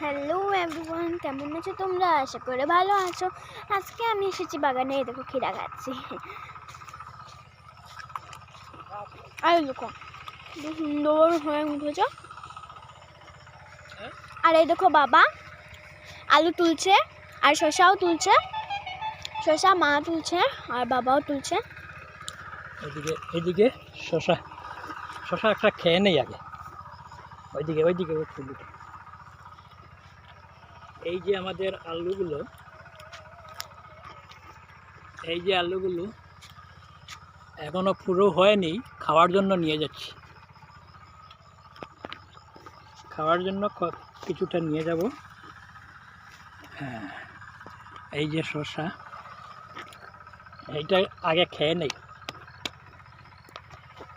Hello everyone, কেমন আছো তোমরা? আশা করে ভালো আছো। আজকে আমি এসেছি বাগানে, দেখো খিরা খাচ্ছি। আর দেখো সুন্দর হয়ে উঠেছ। আর এই দেখো বাবা আলু তুলছে, আর শসাও তুলছে। শসা মা তুলছে আর বাবাও তুলছে। এদিকে শসা শসা একটা খেয়ে নেই আগে। ওইদিকে এই যে আমাদের আলুগুলো, এখনো পুরো হয়নি, খাওয়ার জন্য নিয়ে যাচ্ছি। খাওয়ার জন্য কিছুটা নিয়ে যাব। হ্যাঁ, এই যে শসা, এইটা আগে খেয়ে নেই,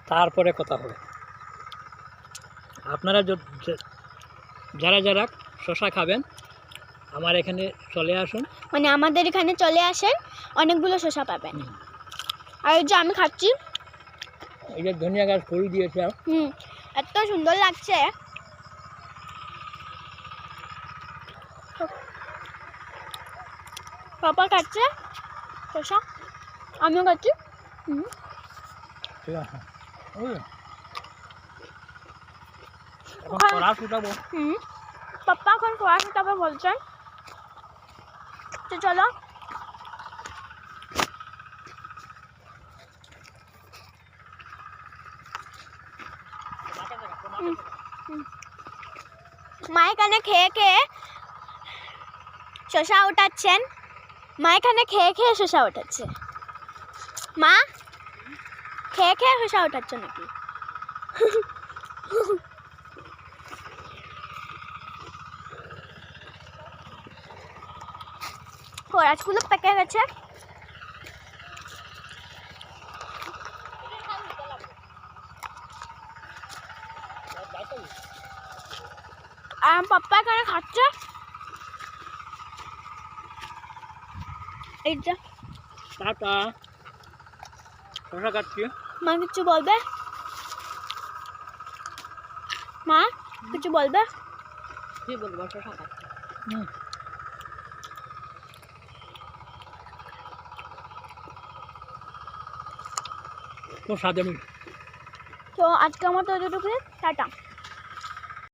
তারপরে কথা হবে। আপনারা যারা যারা শসা খাবেন আমার এখানে চলে আসুন, মানে আমাদের এখানে চলে আসেন, অনেকগুলো শসা পাবেন। আর এই যে আমি খাচ্ছি, এই যে ধনিয়া গাছ ফুল দিয়েছে। এত সুন্দর লাগছে। পাপা খাচ্ছে শসা, আমিও খাচ্ছি। ঠিক আছে, পাপ্পা এখন কড়া শুকাবে বলছেন, তো চলো। মা এখানে খেয়ে খেয়ে শসা উঠাচ্ছেন। মা এখানে খেয়ে খেয়ে শসা উঠাচ্ছে। মা খেয়ে খেয়ে শসা উঠাচ্ছ নাকি? ফরাজগুলো পেকে গেছে। আর পাপ্পা এখানে খাচ্ছে। এই যে টাটা, শসা কাটছি। মা কিছু বলবে? মা কিছু বলবে? কি বলবো, শসা কাটছি। খুব স্বাদ। তো আজকে আমার তো এতটুকুই, টাটা।